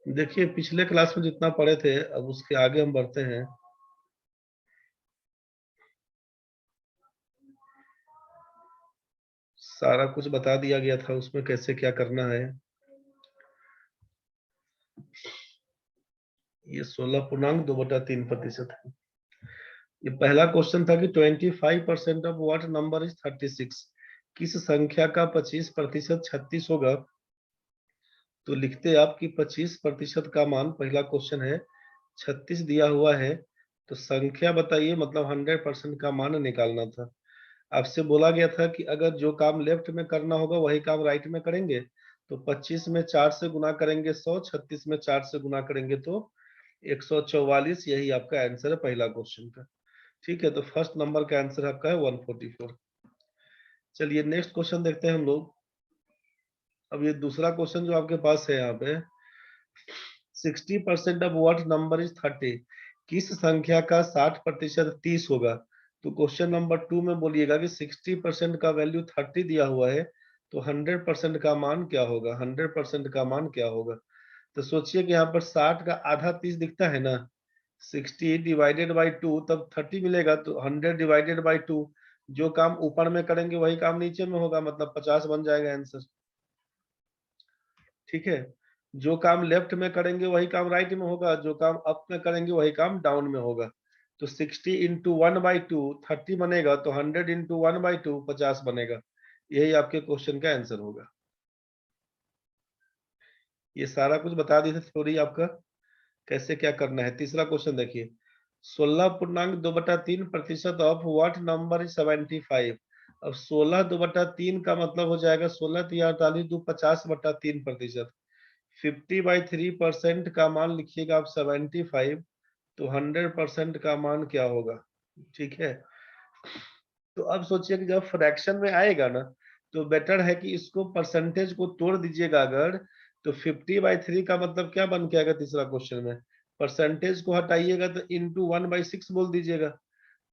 देखिए पिछले क्लास में जितना पढ़े थे अब उसके आगे हम बढ़ते हैं। सारा कुछ बता दिया गया था उसमें कैसे क्या करना है। ये 16.2/3% है। ये पहला क्वेश्चन था कि 25% ऑफ व्हाट नंबर इज 36। किस संख्या का 25% 36 होगा। तो लिखते आप कि 25% का मान, पहला क्वेश्चन है 36 दिया हुआ है, तो संख्या बताइए, मतलब 100% का मान निकालना था। आपसे बोला गया था कि अगर जो काम लेफ्ट में करना होगा वही काम राइट में करेंगे। तो 25 में 4 से गुना करेंगे 100, 36 में 4 से गुना करेंगे तो 144। यही आपका आंसर है पहला क्वेश्चन का। ठीक है, तो फर्स्ट नंबर का आंसर आपका है 144। चलिए नेक्स्ट क्वेश्चन देखते हैं हम लोग। अब ये दूसरा क्वेश्चन जो आपके पास है यहाँ पे, 60% ऑफ व्हाट नंबर इज 30। किस संख्या का 60% 30 होगा। तो क्वेश्चन नंबर 2 में बोलिएगा कि 60% का वैल्यू 30 दिया हुआ है, तो 100% का मान क्या होगा। 100% का मान क्या होगा। तो सोचिए कि यहाँ पर 60 का आधा 30 दिखता है ना, 60 डिवाइडेड बाई 2 तब 30 मिलेगा, तो 100 डिवाइडेड बाई 2, जो काम ऊपर में करेंगे वही काम नीचे में होगा, मतलब 50 बन जाएगा आंसर। ठीक है, जो काम लेफ्ट में करेंगे वही काम राइट में होगा, जो काम अप में करेंगे वही काम डाउन में होगा। तो 60 इंटू 1/2 30 बनेगा, तो 100 इंटू 1/2 50 बनेगा। यही आपके क्वेश्चन का आंसर होगा। ये सारा कुछ बता दी थी थ्योरी आपका कैसे क्या करना है। तीसरा क्वेश्चन देखिए, 16.2/3% ऑफ व्हाट नंबर इज 75। अब 16/2/3 का मतलब हो जाएगा 16×3=50/3%। 50/3% का मान लिखिएगा आप 75, तो 100% का मान क्या होगा। ठीक है, तो अब सोचिए कि जब फ्रैक्शन में आएगा ना, तो बेटर है कि इसको परसेंटेज को तोड़ दीजिएगा अगर। तो 50/3 का मतलब क्या बन के आएगा तीसरा क्वेश्चन में, परसेंटेज को हटाइएगा तो इंटू 1/6 बोल दीजिएगा।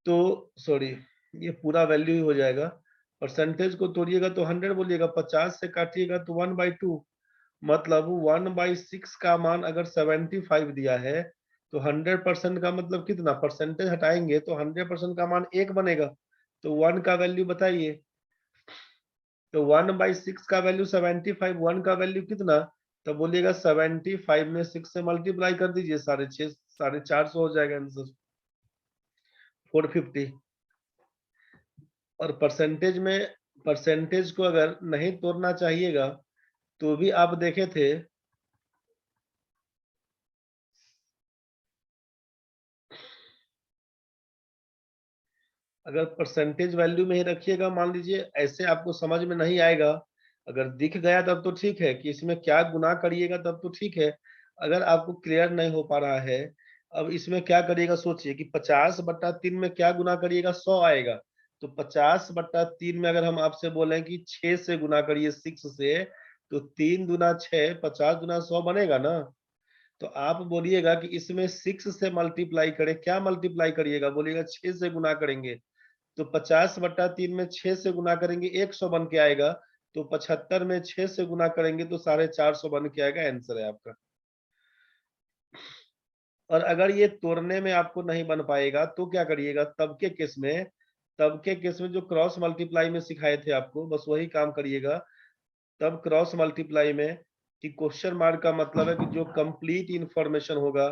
तो सॉरी, ये पूरा वैल्यू ही हो जाएगा। परसेंटेज को तोड़िएगा तो 100 बोलिएगा, 50 से काटिएगा तो 1/2, मतलब 1/6 का मान अगर 75 दिया है, तो 100% का मतलब कितना, परसेंटेज हटाएंगे तो 100% का मान 1 बनेगा। तो 1 का वैल्यू बताइए। तो 1/6 का वैल्यू 75, 1 का वैल्यू कितना। तो बोलिएगा 75 में 6 से मल्टीप्लाई कर दीजिए, 650, 450 हो जाएगा आंसर, 450। और परसेंटेज में, परसेंटेज को अगर नहीं तोड़ना चाहिएगा तो भी आप देखे थे, अगर परसेंटेज वैल्यू में ही रखिएगा, मान लीजिए ऐसे आपको समझ में नहीं आएगा। अगर दिख गया तब तो ठीक है कि इसमें क्या गुना करिएगा, तब तो ठीक है। अगर आपको क्लियर नहीं हो पा रहा है, अब इसमें क्या करिएगा, सोचिए कि 50/3 में क्या गुना करिएगा, 100 आएगा। तो 50/3 में अगर हम आपसे बोले कि 6 से गुना करिए, 6 से, तो 3 दूना 6, 50 दूना 100 बनेगा ना। तो आप बोलिएगा कि इसमें 6 से मल्टीप्लाई करें, क्या मल्टीप्लाई करिएगा, बोलिएगा 6 से गुना करेंगे। तो 50/3 में 6 से गुना करेंगे 100 बन के आएगा। तो 75 में 6 से गुना करेंगे तो 450 बन के आएगा, आंसर है आपका। और अगर ये तोड़ने में आपको नहीं बन पाएगा तो क्या करिएगा, तब के केस में, तब के केस में जो क्रॉस मल्टीप्लाई में सिखाए थे आपको, बस वही काम करिएगा। तब क्रॉस मल्टीप्लाई में कि क्वेश्चन मार्क का मतलब है कि जो कंप्लीट इंफॉर्मेशन होगा,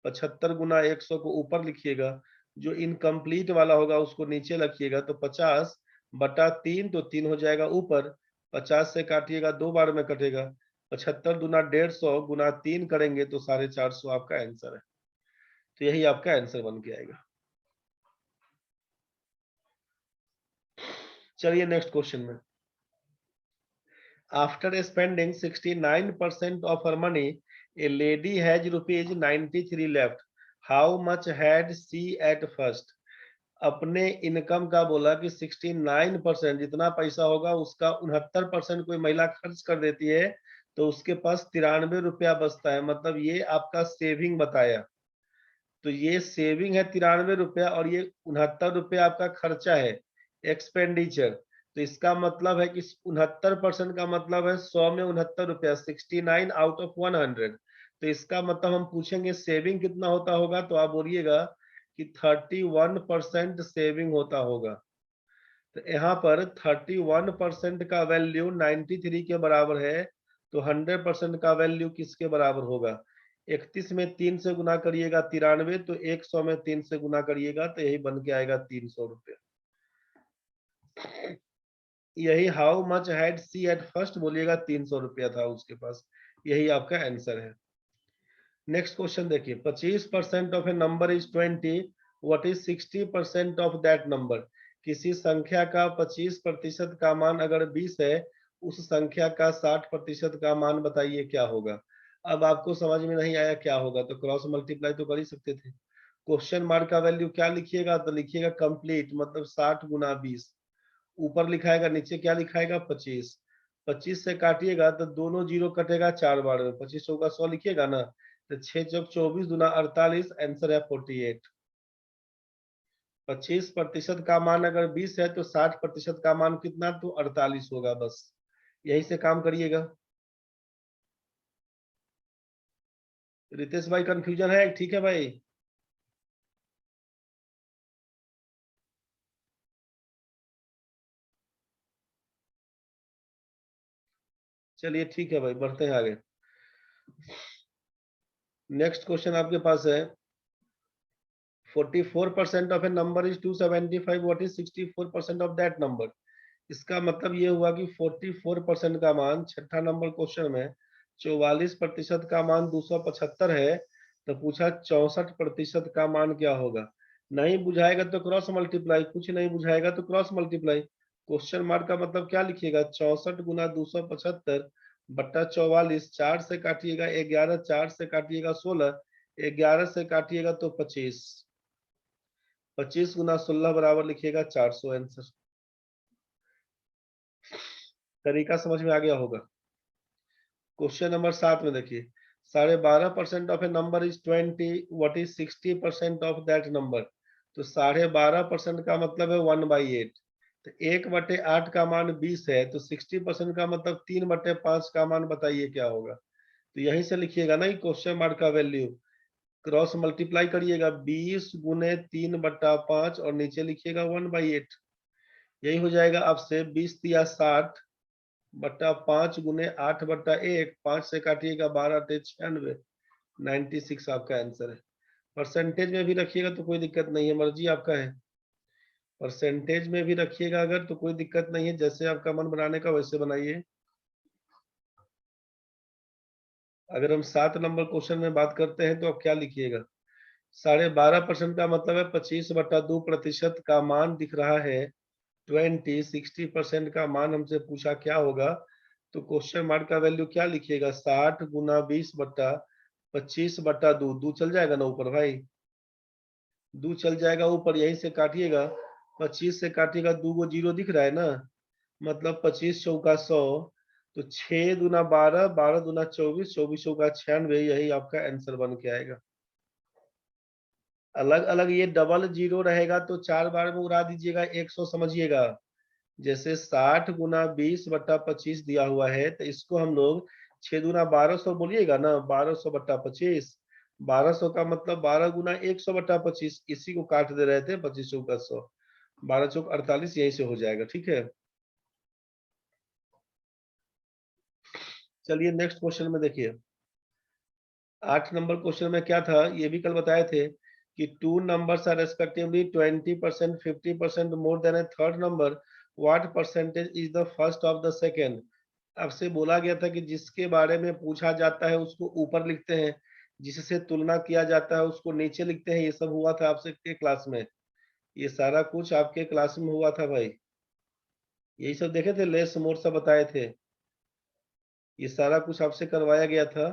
75 गुना 100 को ऊपर लिखिएगा, जो इनकम्प्लीट वाला होगा उसको नीचे रखिएगा। तो 50/3, तो 3 हो जाएगा ऊपर, 50 से काटिएगा, 2 बार में कटेगा। 75 दूना 150 गुना 3 करेंगे तो 450 आपका आंसर है। तो यही आपका आंसर बन के आएगा। चलिए नेक्स्ट क्वेश्चन में, after spending 69% of her money, a lady has rupees 93 left. How much had she at first? अपने इनकम का बोला कि 69% जितना पैसा होगा उसका 69% कोई महिला खर्च कर देती है, तो उसके पास 93 रुपया बचता है, मतलब ये आपका सेविंग बताया। तो ये सेविंग है 93 रुपया, और ये 69 रुपया आपका खर्चा है, एक्सपेंडिचर। तो इसका मतलब है कि 69% का मतलब है 100 में 69 रुपया, 69 आउट ऑफ 100। तो इसका मतलब हम पूछेंगे सेविंग कितना होता होगा, तो आप बोलिएगा कि 31% सेविंग होता होगा। तो यहाँ पर 31% का वैल्यू 93 के बराबर है, तो 100% का वैल्यू किसके बराबर होगा? 31 में 3 से गुना करिएगा 93, तो 100 में 3 से गुना करिएगा तो यही बन के आएगा 300 रुपये। यही how much had she at first बोलिएगा 300 रुपया था उसके पास, यही आपका आंसर है। नेक्स्ट क्वेश्चन देखिए, 25% of A number is 20, what is 60% of that number? किसी संख्या का 25% का मान अगर 20 है, उस संख्या का 60% का मान बताइए क्या होगा? अब आपको समझ में नहीं आया क्या होगा, तो क्रॉस मल्टीप्लाई तो कर ही सकते थे। क्वेश्चन मार्क का वैल्यू क्या लिखिएगा, तो लिखिएगा कंप्लीट, मतलब 60 गुना 20, ऊपर लिखाएगा नीचे क्या लिखाएगा 25, 25 से काटिएगा तो दोनों जीरो कटेगा 4 बार में, 25 चौका 100 लिखिएगा ना, तो 6 चौक 24 दूना 48, आंसर है 48। 25% का मान अगर 20 है तो 60% का मान कितना, तो 48 होगा। बस यही से काम करिएगा। रितेश भाई कंफ्यूजन है? ठीक है भाई। चलिए ठीक है भाई, बढ़ते हैं आगे। नेक्स्ट क्वेश्चन आपके पास है, 44% of A number is 275, what is 64% of that number? इसका मतलब ये हुआ कि 44% का मान, छठा नंबर क्वेश्चन में 44% का मान 275 है, तो पूछा 64% का मान क्या होगा? नहीं बुझाएगा तो क्रॉस मल्टीप्लाई, कुछ नहीं बुझाएगा तो क्रॉस मल्टीप्लाई। क्वेश्चन मार्क का मतलब क्या लिखिएगा, 64 गुना 275 बट्टा 44, 4 से काटिएगा 11, 4 से काटिएगा 16, 11 से काटिएगा तो 25, 25 गुना 16 बराबर लिखिएगा 400, आंसर। तरीका समझ में आ गया होगा। क्वेश्चन नंबर 7 में देखिए, 12.5% of A number is 20, what is 60% of that number? तो 12.5% का मतलब है 1/8, तो 1/8 का मान 20 है, तो 60% का मतलब 3/5 का मान बताइए क्या होगा? तो यहीं से लिखिएगा ना, क्वेश्चन मार्क का वैल्यू क्रॉस मल्टीप्लाई करिएगा, 20 गुने 3/5 और नीचे लिखिएगा 1/8, यही हो जाएगा आपसे 20 दिया 60 बट्टा 5 गुने 8/1, 5 से काटिएगा 12 96, 96 आपका आंसर है। परसेंटेज में भी रखिएगा तो कोई दिक्कत नहीं है, मर्जी आपका है। परसेंटेज में भी रखिएगा अगर तो कोई दिक्कत नहीं है, जैसे आपका मन बनाने का वैसे बनाइए। अगर हम 7 नंबर क्वेश्चन में बात करते हैं तो आप क्या लिखिएगा, 12.5% का मतलब है 25/2% का मान दिख रहा है 20, 60% का मान हमसे पूछा क्या होगा, तो क्वेश्चन मार्क का वैल्यू क्या लिखिएगा, 60 गुना 20/25/2, दो चल जाएगा ना ऊपर भाई, दो चल जाएगा ऊपर, यहीं से काटिएगा, 25 से काटिएगा, दो गो जीरो दिख रहा है ना, मतलब 25 चौका 100, तो 6 दूना 12, 12 दूना 24, 24 चौका 96, यही आपका आंसर बन के आएगा। अलग अलग ये डबल जीरो रहेगा तो 4 बार में उड़ा दीजिएगा, 100 समझिएगा। जैसे 60 गुना 20/25 दिया हुआ है, तो इसको हम लोग 6 दूना 1200 बोलिएगा ना, 1200/25, 1200 का मतलब 12 गुना 100/25, इसी को काट दे रहे थे, 25 चौका 100, 12 चौक 48, यही से हो जाएगा। ठीक है, चलिए नेक्स्ट क्वेश्चन में देखिए, 8 नंबर क्वेश्चन में क्या था, ये भी कल बताए थे कि two numbers are respectively 20%, 50% more than a third number, what percentage is the first of the second? आपसे बोला गया था कि जिसके बारे में पूछा जाता है उसको ऊपर लिखते हैं, जिससे तुलना किया जाता है उसको नीचे लिखते हैं। ये सब हुआ था आपसे के क्लास में, ये सारा कुछ आपके क्लास में हुआ था भाई, यही सब देखे थे, लेस मोर सब बताए थे, ये सारा कुछ आपसे करवाया गया था।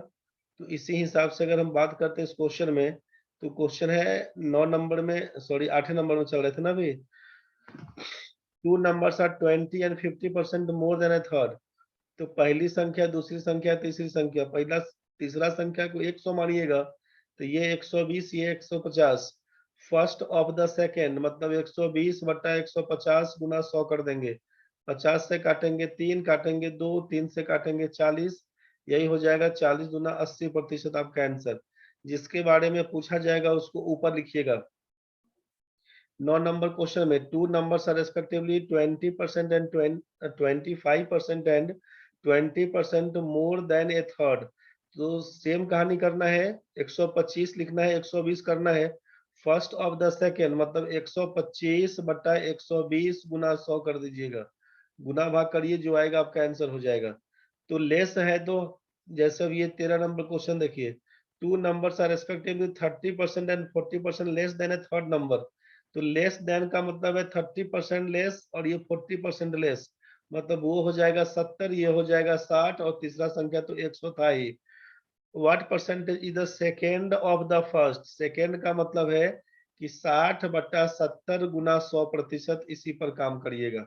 तो इसी हिसाब से अगर हम बात करते हैं इस क्वेश्चन में, तो क्वेश्चन है 9 नंबर में, सॉरी 8 नंबर में चल रहे थे ना अभी, two numbers are 20 and 50% more than a third. तो पहली संख्या, दूसरी संख्या, तीसरी संख्या, पहला तीसरा संख्या को 100 मानिएगा, तो ये 120, ये 150, फर्स्ट ऑफ द सेकेंड मतलब 120/150 गुना 100 कर देंगे, 50 से काटेंगे 3, काटेंगे 2, 3 से काटेंगे 40, यही हो जाएगा 40 दूना 80% आपका आंसर। जिसके बारे में पूछा जाएगा उसको ऊपर लिखिएगा। 9 नंबर क्वेश्चन में 2 numbers are respectively 20% and 25% and 20% more than a third। तो सेम कहानी करना है, 125 लिखना है, 120 करना है। फर्स्ट ऑफ द सेकेंड मतलब 125 बटा 120 गुना 100 कर दीजिएगा, गुना भाग करिए, जो आएगा आपका आंसर हो जाएगा। तो लेस है तो जैसे अब ये 13 नंबर क्वेश्चन देखिए, 2 numbers are respectively 30% and 40% less than a third number. तो लेस देन का मतलब है 30% लेस और ये 40% लेस, मतलब वो हो जाएगा 70, ये हो जाएगा 60 और तीसरा संख्या तो 100 था ही। What percentage is the second of the first, second का मतलब है कि 60 बटा 70 गुना 100%, इसी पर काम करिएगा।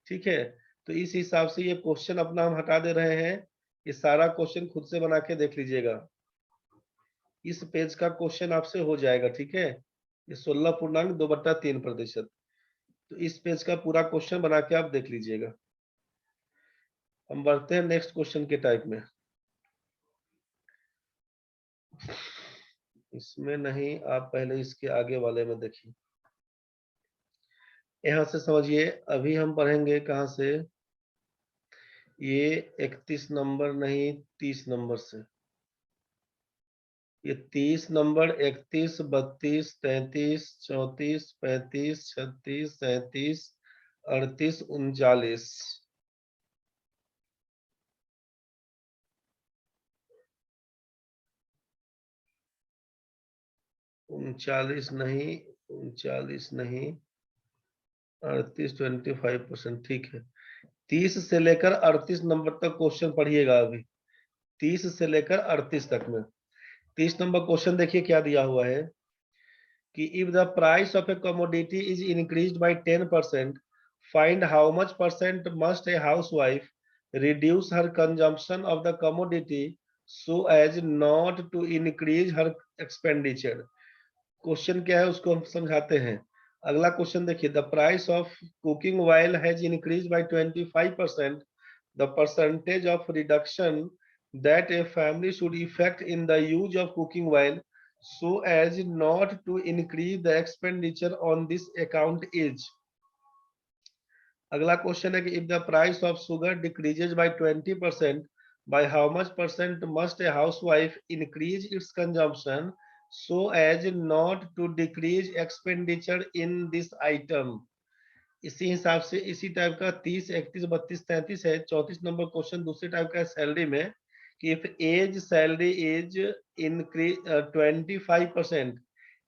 ठीक है, तो इस हिसाब से ये क्वेश्चन अपना हम हटा दे रहे हैं। ये सारा क्वेश्चन खुद से बना के देख लीजिएगा, इस पेज का क्वेश्चन आपसे हो जाएगा। ठीक है, ये 16.2/3%। तो इस पेज का पूरा क्वेश्चन बना के आप देख लीजिएगा। हम बढ़ते हैं नेक्स्ट क्वेश्चन के टाइप में। इसमें नहीं, आप पहले इसके आगे वाले में देखिए। यहाँ से समझिए, अभी हम पढ़ेंगे कहाँ से, ये 31 नंबर नहीं 30 नंबर से। ये 30 नंबर, 31, 32, 33, 34, 35, 36, 37, 38, 39। 39 नहीं, 39 नहीं, 38, 25%। ठीक है, 30 से लेकर 38 नंबर तक क्वेश्चन पढ़िएगा अभी, 30 से लेकर 38 तक में। 30 नंबर क्वेश्चन देखिए क्या दिया हुआ है कि if the price of a commodity is increased by 10%, find how much percent must a housewife reduce her consumption of the commodity so as not to increase her expenditure. Question क्या है उसको हम समझाते हैं। अगला क्वेश्चन देखिए, the price of cooking oil has increase by 25%, the percentage of reduction that a family should effect in the use of cooking oil so as not to increase the expenditure on this account is। अगला question है कि if the price of sugar decreases by 20%, by how much percent must a housewife increase its consumption so as not to decrease expenditure in this item। इसी हिसाब से इसी type का 30, 31, 32, 33 है। 34 number question दूसरे टाइप का सैलरी में कि if A's salary is increase 25%,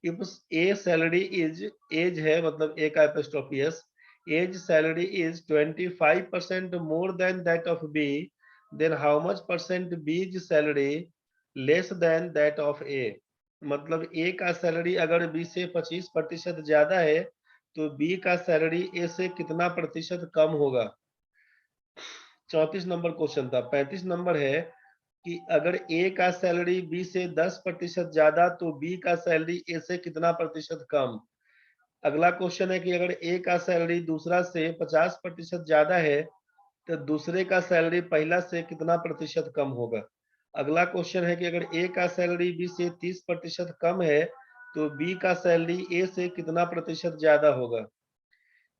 if A salary is, A's है मतलब ए का apostrophe S, A's salary is 25% more than that of B, then how much percent B's salary less than that of A. मतलब A का salary अगर B से 25% ज्यादा है तो बी का सैलरी ए से कितना प्रतिशत कम होगा। 34 नंबर क्वेश्चन था। 35 नंबर है कि अगर ए का सैलरी बी से 10% ज्यादा तो बी का सैलरी ए से कितना प्रतिशत कम। अगला क्वेश्चन है कि अगर ए का सैलरी दूसरा से 50% ज्यादा है तो दूसरे का सैलरी पहला से कितना प्रतिशत कम होगा। अगला क्वेश्चन है कि अगर ए का सैलरी बी से 30% कम है तो बी का सैलरी ए से कितना प्रतिशत ज्यादा होगा।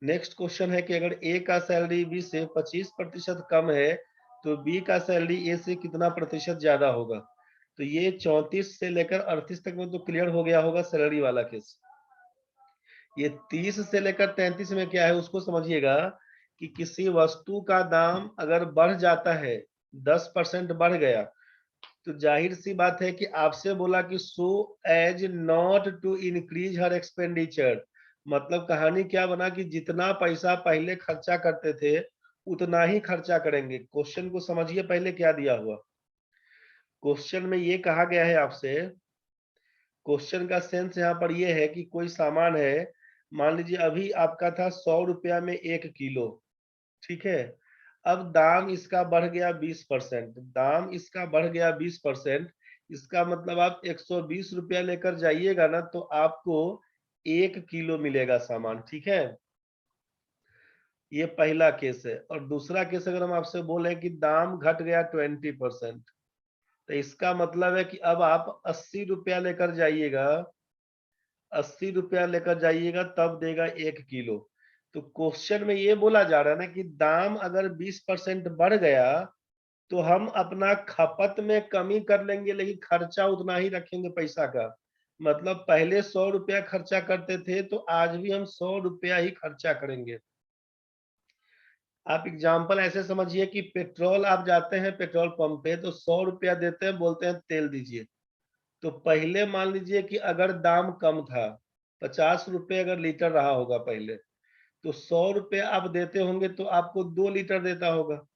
नेक्स्ट क्वेश्चन है कि अगर ए का सैलरी बी से 25% कम है तो बी का सैलरी ए से कितना प्रतिशत ज्यादा होगा। तो ये 34 से लेकर 38 तक में तो क्लियर हो गया होगा सैलरी वाला केस। ये 30 से लेकर 33 में क्या है उसको समझिएगा कि किसी वस्तु का दाम अगर बढ़ जाता है, 10% बढ़ गया, तो जाहिर सी बात है कि आपसे बोला कि so as not to increase her expenditure. मतलब कहानी क्या बना कि जितना पैसा पहले खर्चा करते थे उतना ही खर्चा करेंगे। क्वेश्चन को समझिए पहले क्या दिया हुआ। क्वेश्चन में ये कहा गया है आपसे, क्वेश्चन का सेंस यहाँ पर ये है कि कोई सामान है, मान लीजिए अभी आपका था 100 रुपया में 1 किलो। ठीक है, अब दाम इसका बढ़ गया 20%, दाम इसका बढ़ गया 20%। इसका मतलब आप 120 रुपया लेकर जाइएगा ना तो आपको 1 किलो मिलेगा सामान। ठीक है, ये पहला केस है। और दूसरा केस अगर हम आपसे बोले कि दाम घट गया 20%, तो इसका मतलब है कि अब आप 80 रुपया लेकर जाइएगा, 80 रुपया लेकर जाइएगा तब देगा 1 किलो। तो क्वेश्चन में ये बोला जा रहा है ना कि दाम अगर 20% बढ़ गया तो हम अपना खपत में कमी कर लेंगे लेकिन खर्चा उतना ही रखेंगे पैसा का। मतलब पहले 100 रुपया खर्चा करते थे तो आज भी हम 100 रुपया ही खर्चा करेंगे। आप एग्जाम्पल ऐसे समझिए कि पेट्रोल आप जाते हैं पेट्रोल पंप पे तो 100 रुपया देते हैं, बोलते हैं तेल दीजिए। तो पहले मान लीजिए कि अगर दाम कम था, 50 रुपए अगर लीटर रहा होगा पहले, तो 100 रुपए आप देते होंगे तो आपको 2 लीटर देता होगा।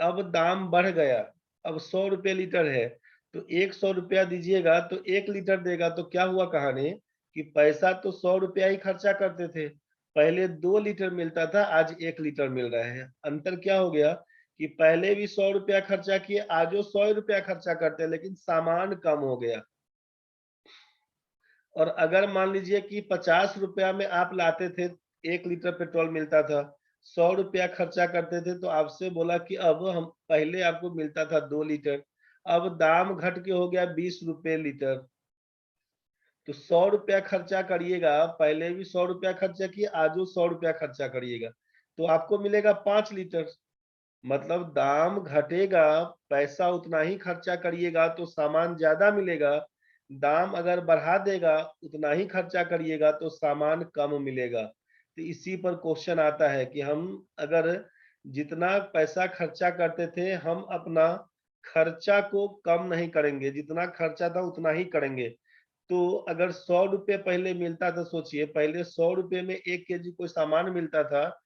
अब दाम बढ़ गया, अब 100 रुपए लीटर है, तो 100 रुपया दीजिएगा तो 1 लीटर देगा। तो क्या हुआ कहानी कि पैसा तो 100 रुपया ही खर्चा करते थे, पहले 2 लीटर मिलता था, आज 1 लीटर मिल रहा है। अंतर क्या हो गया कि पहले भी 100 रुपया खर्चा किए, आज वो 100 रुपया खर्चा करते हैं लेकिन सामान कम हो गया। और अगर मान लीजिए कि 50 रुपया में आप लाते थे, 1 लीटर पेट्रोल मिलता था, 100 रुपया खर्चा करते थे, तो आपसे बोला कि अब हम पहले आपको मिलता था 2 लीटर, अब दाम घट के हो गया 20 रुपए लीटर। तो 100 रुपया खर्चा करिएगा, पहले भी 100 रुपया खर्चा किए, आज 100 रुपया खर्चा करिएगा, तो आपको मिलेगा 5 लीटर। मतलब दाम घटेगा, पैसा उतना ही खर्चा करिएगा तो सामान ज्यादा मिलेगा। दाम अगर बढ़ा देगा, उतना ही खर्चा करिएगा तो सामान कम मिलेगा। तो इसी पर क्वेश्चन आता है कि हम अगर जितना पैसा खर्चा करते थे, हम अपना खर्चा को कम नहीं करेंगे, जितना खर्चा था उतना ही करेंगे। तो अगर 100 रुपये पहले मिलता था, सोचिए पहले 100 रुपये में 1 केजी कोई सामान मिलता था,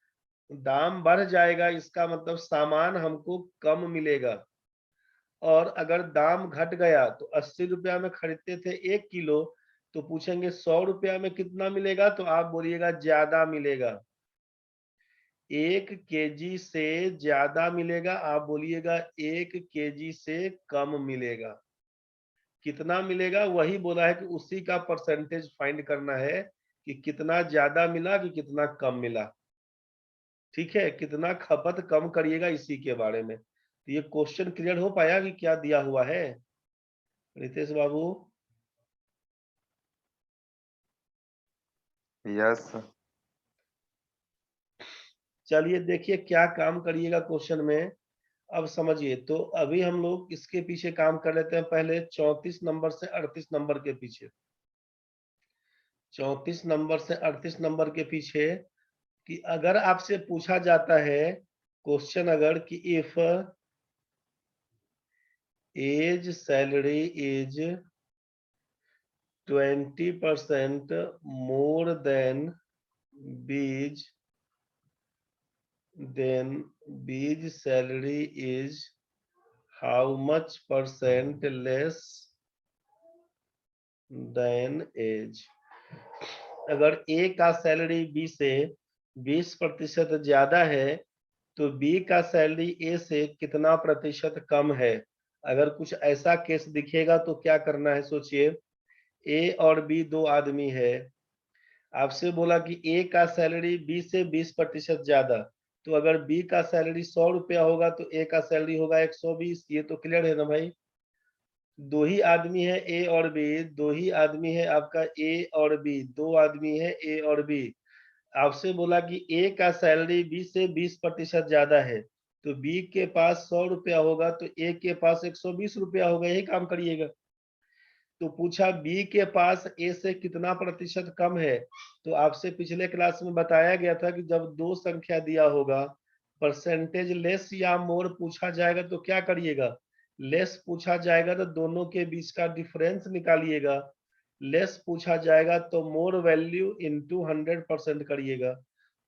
दाम बढ़ जाएगा, इसका मतलब सामान हमको कम मिलेगा। और अगर दाम घट गया तो 80 रुपया में खरीदते थे 1 किलो, तो पूछेंगे 100 रुपया में कितना मिलेगा, तो आप बोलिएगा ज्यादा मिलेगा, 1 केजी से ज्यादा मिलेगा। आप बोलिएगा 1 केजी से कम मिलेगा। कितना मिलेगा वही बोला है कि उसी का परसेंटेज फाइंड करना है कि कितना ज्यादा मिला कि कितना कम मिला। ठीक है, कितना खपत कम करिएगा इसी के बारे में। तो ये क्वेश्चन क्लियर हो पाया कि क्या दिया हुआ है रितेश बाबू? यस। चलिए देखिए क्या काम करिएगा क्वेश्चन में। अब समझिए, तो अभी हम लोग इसके पीछे काम कर लेते हैं, पहले 34 नंबर से 38 नंबर के पीछे। 34 नंबर से 38 नंबर के पीछे कि अगर आपसे पूछा जाता है क्वेश्चन अगर कि if A's salary is 20% more than B's, then B's salary is how much percent less than A's? अगर A का सैलरी B से 20% ज्यादा है तो B का सैलरी A से कितना प्रतिशत कम है? अगर कुछ ऐसा केस दिखेगा तो क्या करना है, सोचिए। A और B दो आदमी है, आपसे बोला कि ए का सैलरी बी से 20% ज्यादा, तो अगर बी का सैलरी 100 रुपया होगा तो ए का सैलरी होगा 120। ये तो क्लियर है ना भाई? दो ही आदमी है ए और बी, दो ही आदमी है आपका ए और बी, दो आदमी है ए और बी। आपसे बोला कि ए का सैलरी बी से 20% ज्यादा है, तो बी के पास 100 रुपया होगा तो ए के पास 120 रुपया होगा, यही काम करिएगा। तो पूछा बी के पास ए से कितना प्रतिशत कम है, तो आपसे पिछले क्लास में बताया गया था कि जब दो संख्या दिया होगा, परसेंटेज लेस या मोर पूछा जाएगा तो क्या करिएगा, लेस पूछा जाएगा तो दोनों के बीच का डिफरेंस निकालिएगा, लेस पूछा जाएगा तो मोर वैल्यू इंटू 100% करिएगा,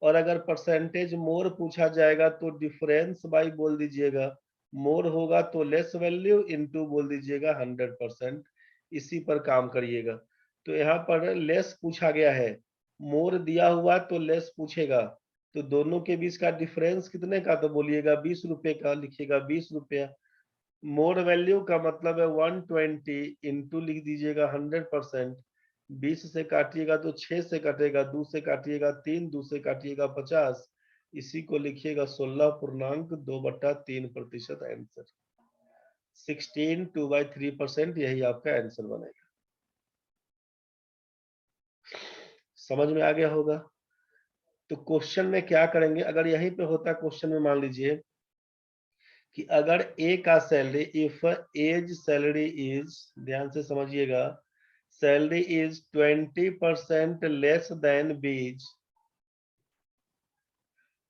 और अगर परसेंटेज मोर पूछा जाएगा तो डिफरेंस बाई बोल दीजिएगा, मोर होगा तो लेस वैल्यू इंटू बोल दीजिएगा 100%। इसी पर काम करिएगा। तो यहाँ पर लेस पूछा गया है, मोर दिया हुआ तो लेस पूछेगा, तो दोनों के बीच का डिफरेंस कितने का, तो बोलिएगा 20 रुपए का, लिखिएगा 20 रुपया। मोर वैल्यू का मतलब है 120 इंटू लिख दीजिएगा 100%। 20 से काटिएगा तो 6 से कटेगा, 2 से काटिएगा 3, 2 से काटिएगा 50, इसी को लिखिएगा 16.2/3% आंसर। 16 2/3%, यही आपका आंसर बनेगा। समझ में आ गया होगा? तो क्वेश्चन में क्या करेंगे, अगर यहीं पे होता क्वेश्चन में, मान लीजिए कि अगर ए का salary, if A's salary is, ध्यान से समझिएगा, सैलरी इज 20% लेस देन बीज,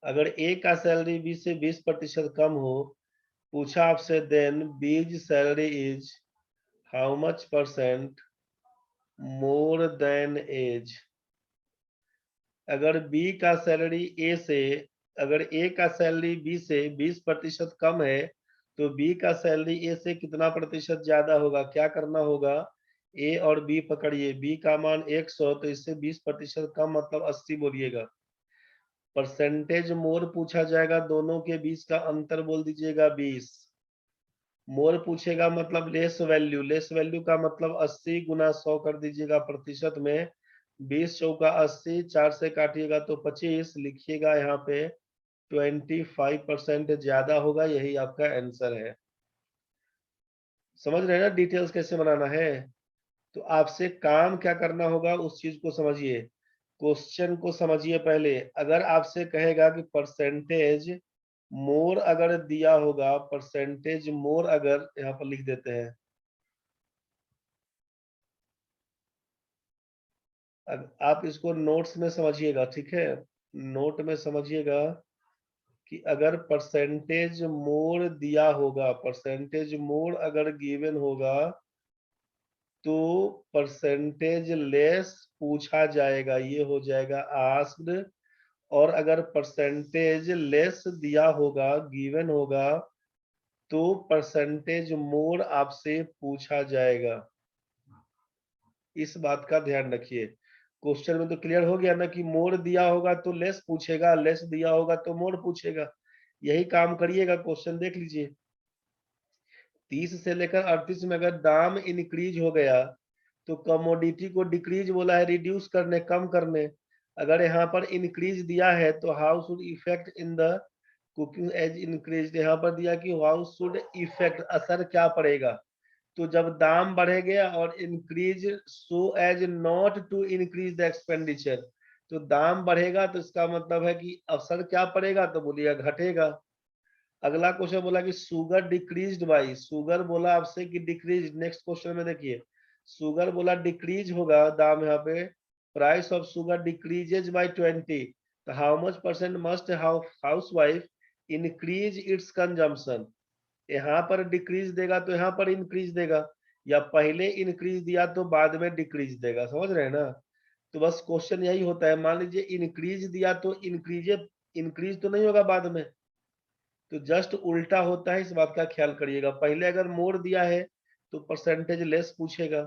अगर ए का सैलरी बी से 20% कम हो, पूछा आपसे then B's salary is how much percent more than A's. अगर बी का सैलरी ए से, अगर ए का सैलरी बी से 20% कम है, तो बी का सैलरी ए से कितना प्रतिशत ज्यादा होगा? क्या करना होगा? ए और बी पकड़िए, बी का मान 100, तो इससे 20% कम मतलब 80 बोलिएगा। परसेंटेज मोर पूछा जाएगा, दोनों के बीच का अंतर बोल दीजिएगा 20। मोर पूछेगा मतलब लेस वैल्यू, लेस वैल्यू का मतलब 80 गुना 100 कर दीजिएगा प्रतिशत में। 20 चौका 80, 4 से काटिएगा तो 25, लिखिएगा यहाँ पे 25% ज्यादा होगा, यही आपका आंसर है। समझ रहे हैं ना डिटेल्स कैसे बनाना है? तो आपसे काम क्या करना होगा उस चीज को समझिए, क्वेश्चन को समझिए पहले। अगर आपसे कहेगा कि परसेंटेज मोर अगर दिया होगा, परसेंटेज मोर अगर, यहाँ पर लिख देते हैं, आप इसको नोट्स में समझिएगा, ठीक है? नोट में समझिएगा कि अगर परसेंटेज मोर दिया होगा, परसेंटेज मोर अगर गिवन होगा, तो परसेंटेज लेस पूछा जाएगा, ये हो जाएगा आस्क्ड। और अगर परसेंटेज लेस दिया होगा, गिवन होगा, तो परसेंटेज मोर आपसे पूछा जाएगा। इस बात का ध्यान रखिए। क्वेश्चन में तो क्लियर हो गया ना कि मोर दिया होगा तो लेस पूछेगा, लेस दिया होगा तो मोर पूछेगा। यही काम करिएगा, क्वेश्चन देख लीजिए। 30 से लेकर 38 में अगर दाम इंक्रीज हो गया, तो कमोडिटी को डिक्रीज बोला है, रिड्यूस करने, कम करने। अगर यहाँ पर इंक्रीज दिया है तो how should effect in the cooking as increase, यहाँ पर दिया कि हाउ शुड इफेक्ट, असर क्या पड़ेगा। तो जब दाम बढ़ेगा और increase so as not to increase the expenditure, तो दाम बढ़ेगा तो इसका मतलब है कि असर क्या पड़ेगा, तो बोलिएगा घटेगा। अगला क्वेश्चन बोला कि शुगर डिक्रीज्ड बाई, शुगर बोला आपसे कि डिक्रीज, नेक्स्ट क्वेश्चन में देखिए, शुगर बोला डिक्रीज होगा दाम, यहाँ पे price of sugar decreases by 20, तो how much percent must house wife increase its consumption. यहाँ पर डिक्रीज देगा तो यहाँ पर इंक्रीज देगा, या पहले इंक्रीज दिया तो बाद में डिक्रीज देगा, समझ रहे हैं ना? तो बस क्वेश्चन यही होता है, मान लीजिए इंक्रीज दिया तो इंक्रीज तो नहीं होगा बाद में, तो जस्ट उल्टा होता है, इस बात का ख्याल करिएगा। पहले अगर मोर दिया है तो परसेंटेज लेस पूछेगा,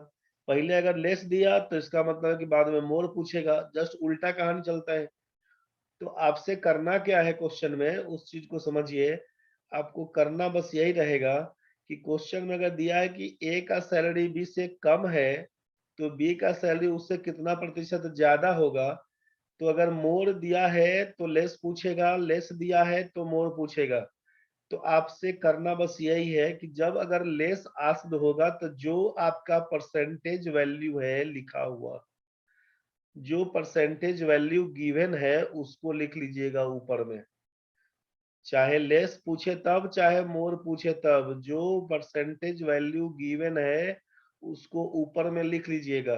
पहले अगर लेस दिया तो इसका मतलब है कि बाद में मोर पूछेगा, जस्ट उल्टा कहानी चलता है। तो आपसे करना क्या है क्वेश्चन में, उस चीज को समझिए। आपको करना बस यही रहेगा कि क्वेश्चन में अगर दिया है कि ए का सैलरी बी से कम है, तो बी का सैलरी उससे कितना प्रतिशत ज्यादा होगा। तो अगर मोर दिया है तो लेस पूछेगा, लेस दिया है तो मोर पूछेगा। तो आपसे करना बस यही है कि जब अगर लेस आस्क्ड होगा, तो जो आपका परसेंटेज वैल्यू है लिखा हुआ, जो परसेंटेज वैल्यू गिवन है उसको लिख लीजिएगा ऊपर में, चाहे लेस पूछे तब चाहे मोर पूछे तब, जो परसेंटेज वैल्यू गिवन है उसको ऊपर में लिख लीजिएगा।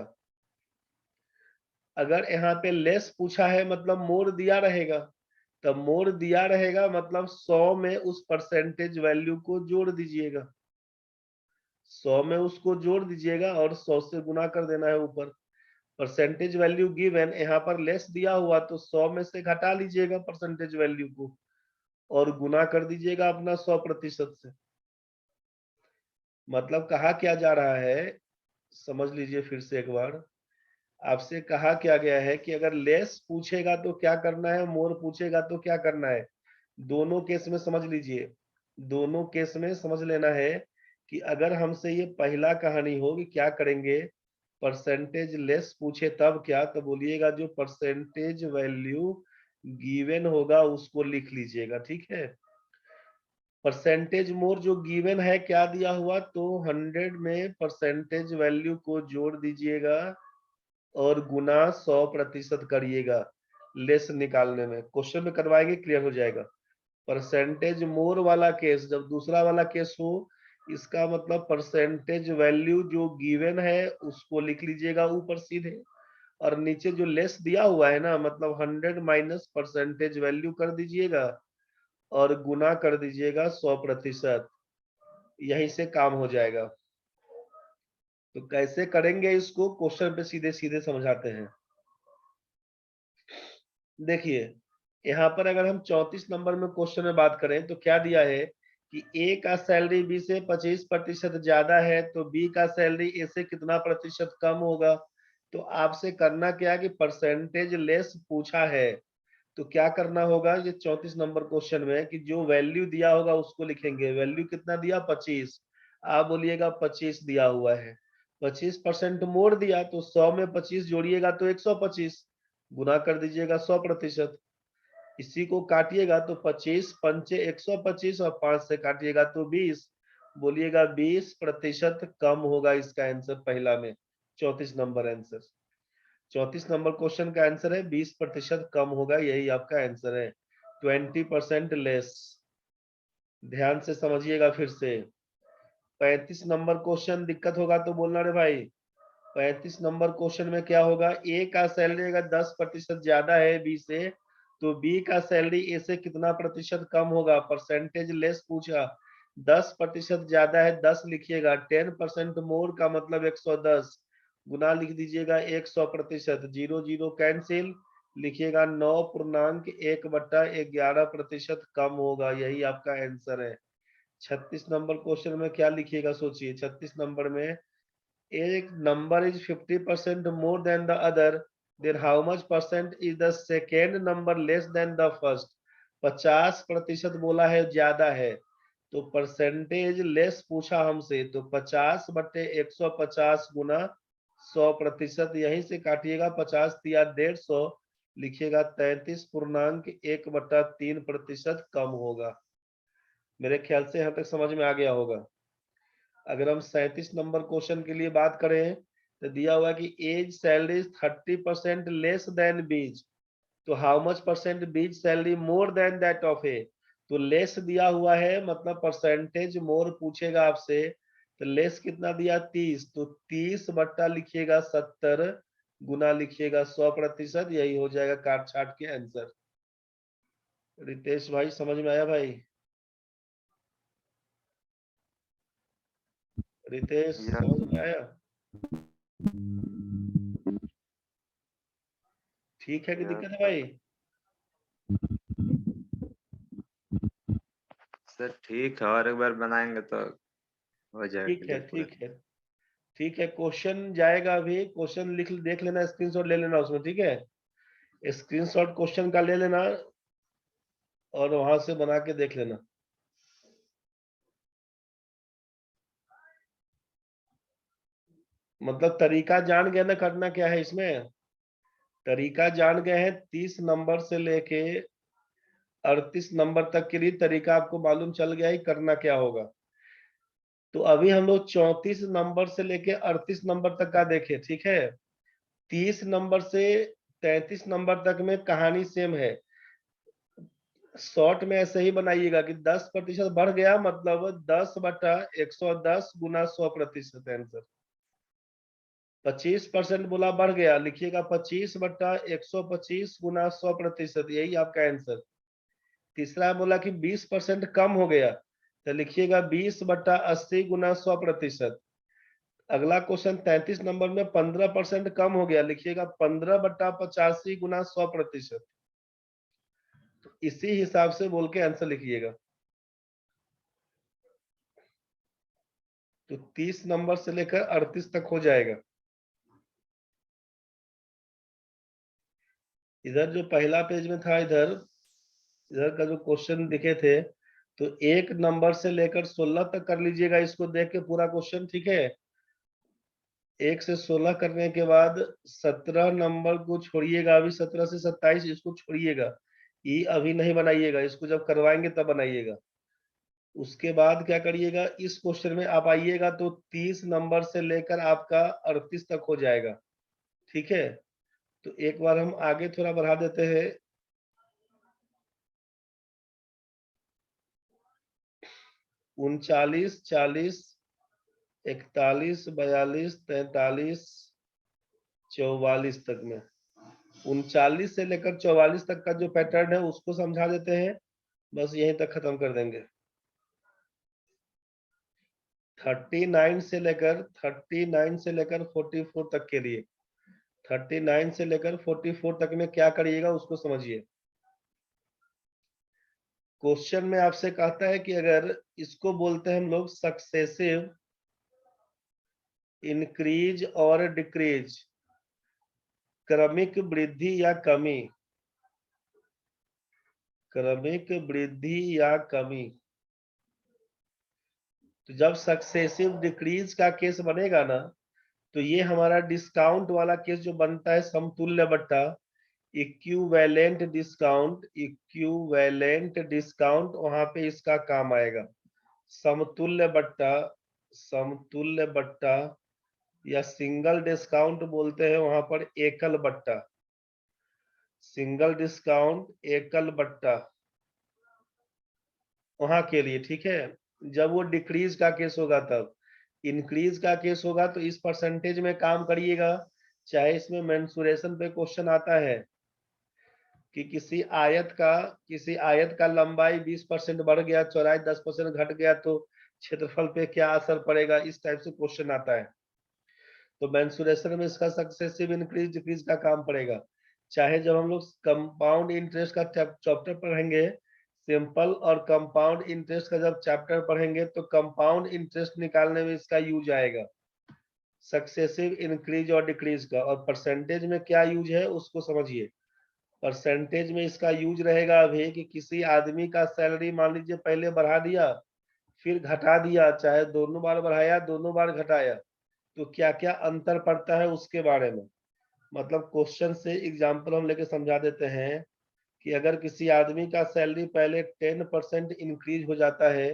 अगर यहाँ पे लेस पूछा है मतलब मोर दिया रहेगा, तब मोर दिया रहेगा मतलब 100 में उस परसेंटेज वैल्यू को जोड़ दीजिएगा, 100 में उसको जोड़ दीजिएगा और 100 से गुना कर देना है ऊपर। परसेंटेज वैल्यू गिवन, यहाँ पर लेस दिया हुआ तो 100 में से घटा लीजिएगा परसेंटेज वैल्यू को और गुना कर दीजिएगा अपना 100% से। मतलब कहा क्या जा रहा है, समझ लीजिए फिर से एक बार। आपसे कहा क्या गया है कि अगर लेस पूछेगा तो क्या करना है, मोर पूछेगा तो क्या करना है। दोनों केस में समझ लीजिए, दोनों केस में समझ लेना है कि अगर हमसे ये पहला कहानी हो कि क्या करेंगे, परसेंटेज लेस पूछे तब क्या, तो बोलिएगा जो परसेंटेज वैल्यू गिवन होगा उसको लिख लीजिएगा, ठीक है? परसेंटेज मोर जो गिवन है क्या दिया हुआ, तो 100 में परसेंटेज वैल्यू को जोड़ दीजिएगा और गुना 100% करिएगा लेस निकालने में। क्वेश्चन में करवाएंगे, क्लियर हो जाएगा। परसेंटेज मोर वाला केस, जब दूसरा वाला केस हो, इसका मतलब परसेंटेज वैल्यू जो गिवन है उसको लिख लीजिएगा ऊपर सीधे, और नीचे जो लेस दिया हुआ है ना, मतलब 100 माइनस परसेंटेज वैल्यू कर दीजिएगा और गुना कर दीजिएगा 100%। यहीं से काम हो जाएगा। तो कैसे करेंगे इसको, क्वेश्चन पे सीधे सीधे समझाते हैं। देखिए, यहाँ पर अगर हम 34 नंबर में क्वेश्चन में बात करें तो क्या दिया है कि ए का सैलरी बी से 25% ज्यादा है, तो बी का सैलरी ए से कितना प्रतिशत कम होगा। तो आपसे करना क्या है कि परसेंटेज लेस पूछा है, तो क्या करना होगा, ये 34 नंबर क्वेश्चन में कि जो वैल्यू दिया होगा उसको लिखेंगे। वैल्यू कितना दिया, 25। आप बोलिएगा 25 दिया हुआ है। 25% मोड़ दिया तो 100 में 25 जोड़िएगा तो 125, गुना कर दीजिएगा 100%। इसी को काटिएगा तो 25 पंचे 125 और 5 से काटिएगा तो 20, बोलिएगा 20% कम होगा इसका आंसर पहला में। 34 नंबर आंसर, 34 नंबर क्वेश्चन का आंसर है 20% कम होगा, यही आपका आंसर है। 20% लेस। ध्यान से समझिएगा फिर से। 35 नंबर क्वेश्चन दिक्कत होगा तो बोलना रे भाई। 35 नंबर क्वेश्चन में क्या होगा, ए का सैलरी अगर 10% ज्यादा है बी से, तो बी का सैलरी ए से कितना प्रतिशत कम होगा। परसेंटेज लेस पूछा, 10% ज्यादा है 10 लिखिएगा, 10% मोर का मतलब 110, गुना लिख दीजिएगा 100%, 0 0 कैंसिल, लिखिएगा 9.1/11% कम होगा, यही आपका आंसर है। 36 नंबर क्वेश्चन में क्या लिखिएगा सोचिए। 36 नंबर में एक number is 50% more then the other, then how much percent is the second number less than the first। 50% बोला है ज्यादा है, तो परसेंटेज लेस पूछा हमसे, तो 50/150 गुना 100%, यहीं से काटिएगा 50 या 150, लिखिएगा 33.1/3% कम होगा। मेरे ख्याल से यहाँ तक समझ में आ गया होगा। अगर हम 37 नंबर क्वेश्चन के लिए बात करें तो दिया हुआ कि as salary 30% less than B's, तो how much percent B's salary more than that of A. तो लेस दिया हुआ है मतलब परसेंटेज मोर पूछेगा आपसे, तो लेस कितना दिया 30, तो 30 बट्टा लिखिएगा 70, गुना लिखिएगा 100%, यही हो जाएगा काट छाट के आंसर। रितेश भाई समझ में आया भाई? रितेश समझ में आया? ठीक है कि दिक्कत है भाई? सर ठीक है, और एक बार बनाएंगे तो हो जाएगा ठीक है क्लियर पूरा। ठीक है ठीक है। क्वेश्चन जाएगा अभी, क्वेश्चन लिख देख लेना, स्क्रीनशॉट ले लेना उसमें, ठीक है। स्क्रीनशॉट क्वेश्चन का ले लेना और वहां से बना के देख लेना। मतलब तरीका जान गए ना, करना क्या है इसमें, तरीका जान गए हैं। 30 नंबर से लेके 38 नंबर तक के लिए तरीका आपको मालूम चल गया है करना क्या होगा। तो अभी हम लोग 34 नंबर से लेके 38 नंबर तक का देखें, ठीक है। 30 नंबर से 33 नंबर तक में कहानी सेम है। शॉर्ट में ऐसे ही बनाइएगा कि 10% बढ़ गया मतलब 10/110 गुना 100% आंसर। 25% बोला बढ़ गया, लिखिएगा 25/125 गुना 100%, यही आपका आंसर। तीसरा बोला कि 20% कम हो गया, तो लिखिएगा 20/80 गुना 100%। अगला क्वेश्चन 33 नंबर में 15% कम हो गया, लिखिएगा 15/85 गुना 100%। तो इसी हिसाब से बोल के आंसर लिखिएगा। तो 30 नंबर से लेकर 38 तक हो जाएगा। इधर जो पहला पेज में था, इधर इधर का जो क्वेश्चन दिखे थे, तो 1 नंबर से लेकर 16 तक कर लीजिएगा, इसको देख के पूरा क्वेश्चन, ठीक है। 1 से 16 करने के बाद 17 नंबर को छोड़िएगा, अभी 17 से 27 इसको छोड़िएगा, ये अभी नहीं बनाइएगा, इसको जब करवाएंगे तब बनाइएगा। उसके बाद क्या करिएगा, इस क्वेश्चन में आप आइएगा तो 30 नंबर से लेकर आपका 38 तक हो जाएगा। ठीक है, तो एक बार हम आगे थोड़ा बढ़ा देते हैं। 39, 40, 41, 42, 43, 44 तक में, 39 से लेकर 44 तक का जो पैटर्न है उसको समझा देते हैं, बस यहीं तक खत्म कर देंगे। 39 से लेकर 44 तक के लिए, 39 से लेकर 44 तक में क्या करिएगा उसको समझिए। क्वेश्चन में आपसे कहता है कि अगर इसको बोलते हैं हम लोग सक्सेसिव इंक्रीज और डिक्रीज, क्रमिक वृद्धि या कमी, क्रमिक वृद्धि या कमी। तो जब सक्सेसिव डिक्रीज का केस बनेगा ना, तो ये हमारा डिस्काउंट वाला केस जो बनता है, समतुल्य बट्टा इक्विवेलेंट डिस्काउंट, इक्विवेलेंट डिस्काउंट, वहां पे इसका काम आएगा। समतुल्य बट्टा, समतुल्य बट्टा या सिंगल डिस्काउंट बोलते हैं वहां पर, एकल बट्टा, सिंगल डिस्काउंट एकल बट्टा, वहां के लिए। ठीक है, जब वो डिक्रीज का केस होगा तब। इंक्रीज का केस होगा तो इस परसेंटेज में काम करिएगा। चाहे इसमें मेंसुरेशन पे क्वेश्चन आता है कि किसी आयत का लंबाई 20% बढ़ गया, चौड़ाई 10% घट गया, तो क्षेत्रफल पे क्या असर पड़ेगा, इस टाइप से क्वेश्चन आता है। तो मेंसुरेशन में इसका सक्सेसिव इंक्रीज डिक्रीज का काम पड़ेगा। चाहे जब हम लोग कंपाउंड इंटरेस्ट का चैप्टर पढ़ेंगे, सिंपल और कंपाउंड इंटरेस्ट का जब चैप्टर पढ़ेंगे, तो कंपाउंड इंटरेस्ट निकालने में इसका यूज आएगा, सक्सेसिव इंक्रीज और डिक्रीज का। और परसेंटेज में क्या यूज है उसको समझिए। परसेंटेज में इसका यूज रहेगा अभी कि किसी आदमी का सैलरी मान लीजिए पहले बढ़ा दिया, फिर घटा दिया, चाहे दोनों बार बढ़ाया दोनों बार घटाया, तो क्या क्या अंतर पड़ता है उसके बारे में। मतलब क्वेश्चन से एग्जांपल हम लेके समझा देते हैं कि अगर किसी आदमी का सैलरी पहले 10% इंक्रीज हो जाता है,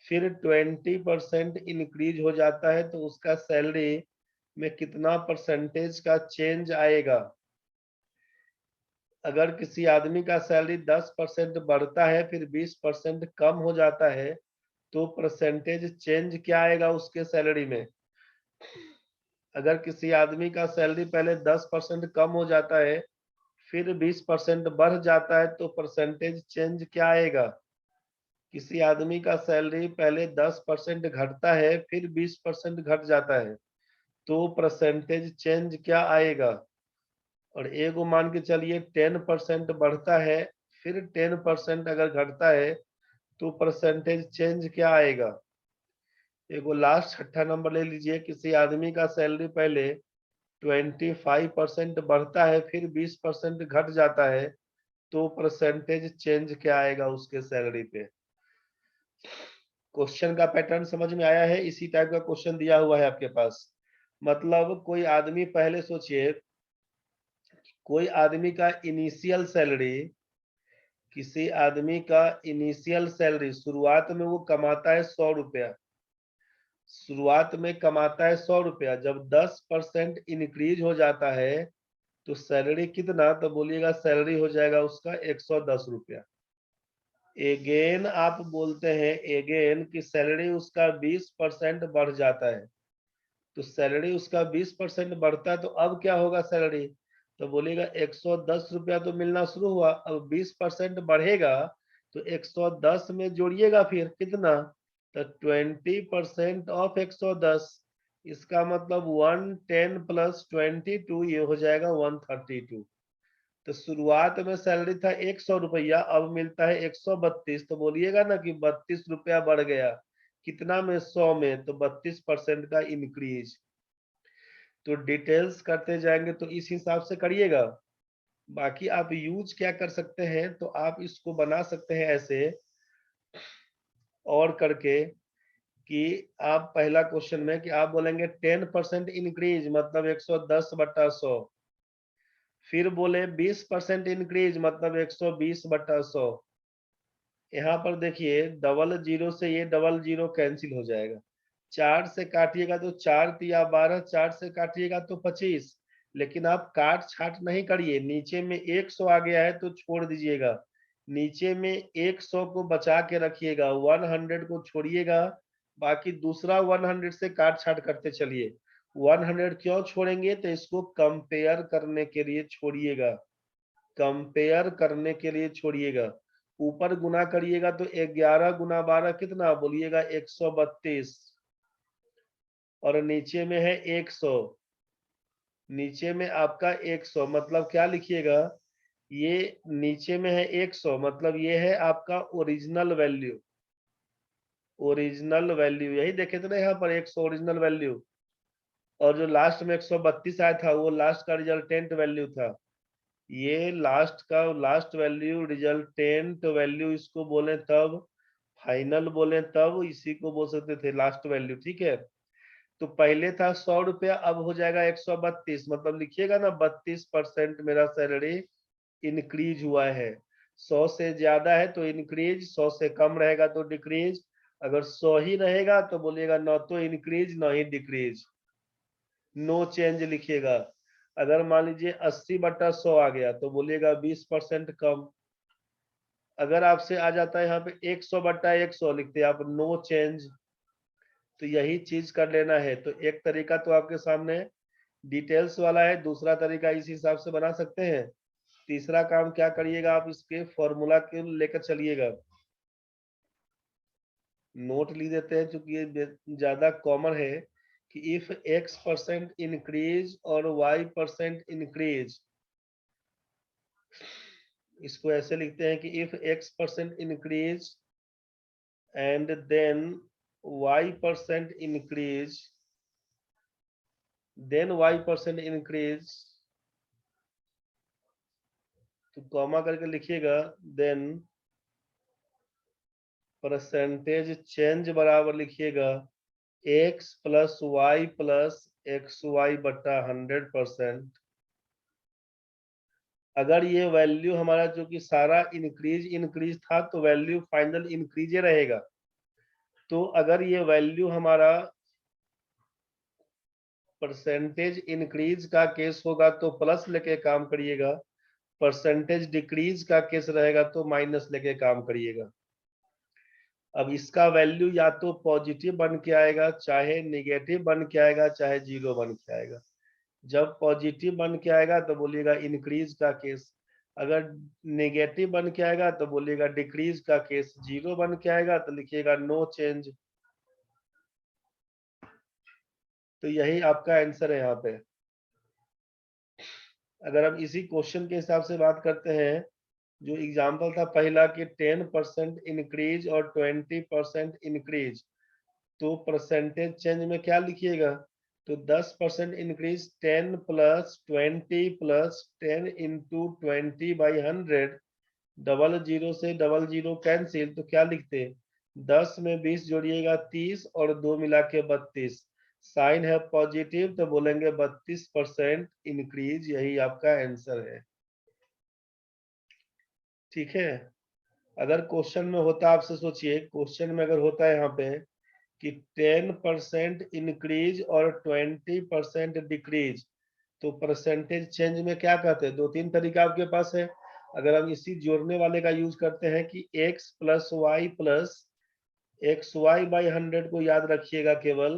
फिर 20% इंक्रीज हो जाता है, तो उसका सैलरी में कितना परसेंटेज का चेंज आएगा। अगर किसी आदमी का सैलरी 10% बढ़ता है, फिर 20% कम हो जाता है, तो परसेंटेज चेंज क्या आएगा उसके सैलरी में। अगर किसी आदमी का सैलरी पहले 10% कम हो जाता है, फिर 20% बढ़ जाता है, तो परसेंटेज चेंज क्या आएगा। किसी आदमी का सैलरी पहले 10% घटता है, फिर 20% घट जाता है, तो परसेंटेज चेंज क्या आएगा। और एगो मान के चलिए 10% बढ़ता है, फिर 10% अगर घटता है, तो परसेंटेज चेंज क्या आएगा। एगो लास्ट 6ठा नंबर ले लीजिए, किसी आदमी का सैलरी पहले 25% बढ़ता है, फिर 20% घट जाता है, तो परसेंटेज चेंज क्या आएगा उसके सैलरी पे। क्वेश्चन का पैटर्न समझ में आया है, इसी टाइप का क्वेश्चन दिया हुआ है आपके पास। मतलब कोई आदमी, पहले सोचिए, कोई आदमी का इनिशियल सैलरी, किसी आदमी का इनिशियल सैलरी शुरुआत में वो कमाता है 100 रुपया, शुरुआत में कमाता है 100 रुपया। जब 10% इंक्रीज हो जाता है, तो सैलरी कितना, तो बोलिएगा सैलरी हो जाएगा उसका 110 रुपया। एगेन आप बोलते हैं एगेन कि सैलरी उसका 20% बढ़ जाता है, तो सैलरी उसका 20% बढ़ता है, तो अब क्या होगा सैलरी, तो बोलेगा 110 रुपया तो मिलना शुरू हुआ, अब 20% बढ़ेगा, तो 110 में जोड़िएगा फिर कितना, तो 20% ऑफ 110, इसका मतलब 110 प्लस 22, ये हो जाएगा 132। तो शुरुआत में सैलरी था 100 रुपया, अब मिलता है 132, तो बोलिएगा ना कि 32 रुपया बढ़ गया, कितना में, 100 में, तो 32% का इंक्रीज। तो डिटेल्स करते जाएंगे तो इस हिसाब से करिएगा। बाकी आप यूज क्या कर सकते हैं, तो आप इसको बना सकते हैं ऐसे और करके कि आप पहला क्वेश्चन में कि आप बोलेंगे 10% इंक्रीज मतलब 110/100, फिर बोले 20% इंक्रीज मतलब 120/100, यहाँ पर देखिए डबल जीरो से ये डबल जीरो कैंसिल हो जाएगा। 4 से काटिएगा तो 4 तिया 12, 4 से काटिएगा तो 25। लेकिन आप काट छाट नहीं करिए, नीचे में 100 आ गया है तो छोड़ दीजिएगा। नीचे में 100 को बचा के रखिएगा, 100 को छोड़िएगा, बाकी दूसरा 100 से काट छाट करते चलिए। 100 क्यों छोड़ेंगे? तो इसको कंपेयर करने के लिए छोड़िएगा, कंपेयर करने के लिए छोड़िएगा। ऊपर गुना करिएगा तो 11 गुना 12 कितना बोलिएगा? 132। और नीचे में है 100, नीचे में आपका 100 मतलब क्या लिखिएगा? ये नीचे में है 100 मतलब ये है आपका ओरिजिनल वैल्यू, ओरिजिनल वैल्यू यही देखे थे ना यहाँ पर 100 ओरिजिनल वैल्यू। और जो लास्ट में 132 आया था वो लास्ट का रिजल्टेंट वैल्यू था। ये लास्ट का लास्ट वैल्यू रिजल्टेंट वैल्यू इसको बोले तब, फाइनल बोले तब, इसी को बोल सकते थे लास्ट वैल्यू। ठीक है, तो पहले था 100 रुपया, अब हो जाएगा 132, मतलब लिखिएगा ना 32% मेरा सैलरी इंक्रीज हुआ है। 100 से ज्यादा है तो इंक्रीज, 100 से कम रहेगा तो डिक्रीज। अगर 100 ही रहेगा तो बोलिएगा न तो इंक्रीज न ही डिक्रीज, नो चेंज लिखिएगा। अगर मान लीजिए 80/100 आ गया तो बोलिएगा 20% कम। अगर आपसे आ जाता है यहाँ पे 100/100 लिखते हैं आप, नो चेंज। तो यही चीज कर लेना है। तो एक तरीका तो आपके सामने डिटेल्स वाला है, दूसरा तरीका इस हिसाब से बना सकते हैं। तीसरा काम क्या करिएगा, आप इसके फॉर्मूला के लेकर चलिएगा। नोट लिख देते हैं क्योंकि ये ज्यादा कॉमन है कि इफ x% इंक्रीज और y% इंक्रीज, इसको ऐसे लिखते हैं कि if x% increase and then y% increase, then y% increase, तो कॉमा करके लिखिएगा, देन परसेंटेज चेंज बराबर लिखिएगा x plus Y plus XY/100%। अगर ये वैल्यू हमारा जो कि सारा इंक्रीज था तो वैल्यू फाइनल इंक्रीज रहेगा। तो अगर ये वैल्यू हमारा परसेंटेज इंक्रीज का केस होगा तो प्लस लेके काम करिएगा, परसेंटेज डिक्रीज का केस रहेगा तो माइनस लेके काम करिएगा। अब इसका वैल्यू या तो पॉजिटिव बन के आएगा, चाहे निगेटिव बन के आएगा, चाहे जीरो बन के आएगा। जब पॉजिटिव बन के आएगा तो बोलिएगा इंक्रीज का केस, अगर नेगेटिव बन के आएगा तो बोलिएगा डिक्रीज का केस, जीरो बन के आएगा तो लिखिएगा नो चेंज। तो यही आपका आंसर है यहाँ पे। अगर हम इसी क्वेश्चन के हिसाब से बात करते हैं, जो एग्जाम्पल था पहला कि 10% इंक्रीज और 20% इंक्रीज, तो परसेंटेज चेंज में क्या लिखिएगा? तो 10% increase 10 plus 20 plus 10 into 20/100, double zero से डबल जीरो कैंसिल, तो क्या लिखते? 10 में 20 जोड़िएगा 30 और 2 मिला के 32, साइन है पॉजिटिव तो बोलेंगे 32% इंक्रीज, यही आपका आंसर है। ठीक है, अगर क्वेश्चन में होता, आपसे सोचिए क्वेश्चन में अगर होता है यहाँ पे कि 10% इंक्रीज और 20% डिक्रीज, तो परसेंटेज चेंज में क्या कहते हैं? दो तीन तरीका आपके पास है। अगर हम इसी जोड़ने वाले का यूज करते हैं कि x plus Y plus XY/100 को याद रखिएगा केवल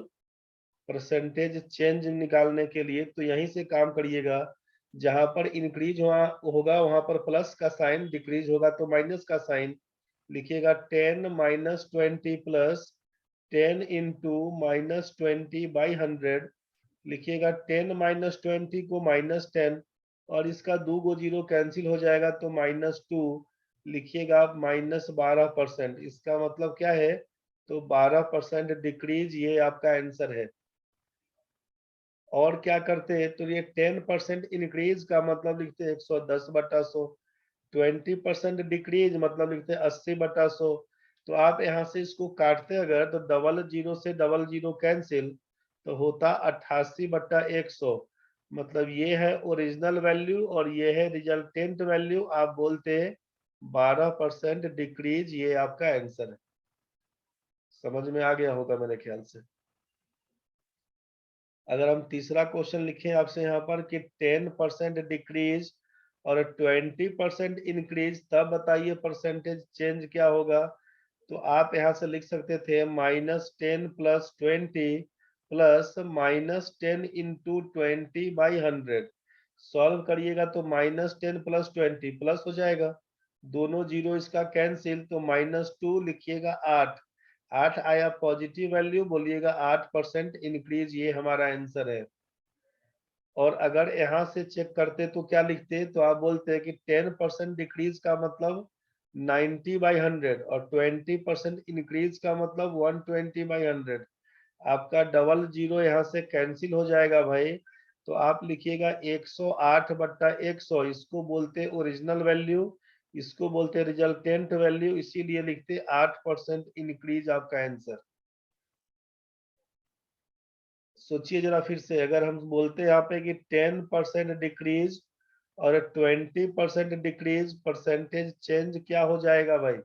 परसेंटेज चेंज निकालने के लिए, तो यहीं से काम करिएगा। जहां पर इंक्रीज होगा वहां पर प्लस का साइन, डिक्रीज होगा तो माइनस का साइन, लिखिएगा 10 माइनस 20 प्लस 10 इंटू माइनस 20/100, लिखिएगा 10 माइनस 20 को -10, और इसका 2 गो जीरो कैंसिल हो जाएगा तो -2, लिखिएगा आप -12%। इसका मतलब क्या है? तो 12% डिक्रीज, ये आपका आंसर है। और क्या करते हैं? तो ये 10% इंक्रीज का मतलब लिखते हैं 110/100, 20% डिक्रीज मतलब लिखते हैं 80/100। तो आप यहाँ से इसको काटते अगर तो डबल जीरो से डबल जीरो कैंसिल, तो होता 88/100। मतलब ये है ओरिजिनल वैल्यू और ये है रिजल्टेंट वैल्यू। आप बोलते 12% डिक्रीज, ये आपका आंसर है। समझ में आ गया होगा मेरे ख्याल से। अगर हम तीसरा क्वेश्चन लिखें आपसे यहाँ पर कि 10% डिक्रीज और 20% इंक्रीज, तब बताइए परसेंटेज चेंज क्या होगा। तो आप यहाँ से लिख सकते थे -10 + 20 प्लस -10 इंटू 20/100। सॉल्व करिएगा तो -10 + 20 प्लस हो जाएगा, दोनों जीरो इसका कैंसिल, तो -2 लिखिएगा 8। 8 आया पॉजिटिव वैल्यू, बोलिएगा 8% इंक्रीज, ये हमारा आंसर है। और अगर यहाँ से चेक करते तो क्या लिखते, तो आप बोलते हैं कि 10% डिक्रीज का मतलब 90/100 और 20% इंक्रीज का मतलब 120/100। आपका डबल जीरो यहाँ से कैंसिल हो जाएगा भाई, तो आप लिखिएगा 108/100। इसको बोलते हैं ओरिजिनल वैल्यू, इसको बोलते हैं रिजल्टेंट वैल्यू, इसीलिए लिखते 8% इंक्रीज आपका आंसर। सोचिए जरा फिर से, अगर हम बोलते हैं यहाँ पे कि 10% डिक्रीज और 20% डिक्रीज, परसेंटेज चेंज क्या हो जाएगा भाई।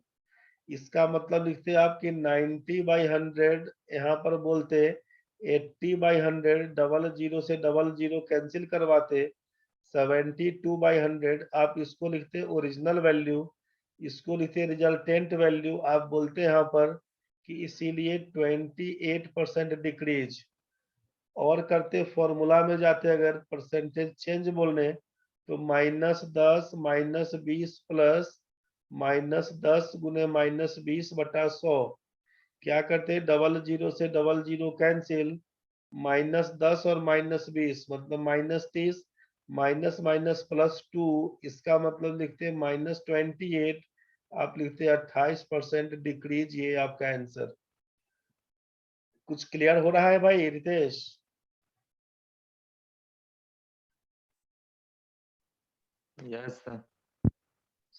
इसका मतलब लिखते आप कि 90/100, यहाँ पर बोलते 80/100, डबल जीरो से डबल जीरो कैंसिल करवाते 72/100। आप इसको लिखते ओरिजिनल वैल्यू, इसको लिखते रिजल्टेंट वैल्यू। आप बोलते यहाँ पर कि इसीलिए 28% डिक्रीज। और करते फॉर्मूला में जाते अगर परसेंटेज चेंज बोलने, तो -10 -20 प्लस -10 गुने -20/100। क्या करते डबल जीरो से डबल जीरो कैंसिल, -10 और -20 मतलब -30, माइनस माइनस +2, इसका मतलब लिखते -28। आप लिखते 28% डिक्रीज, ये आपका आंसर। कुछ क्लियर हो रहा है भाई रितेश? Yes sir.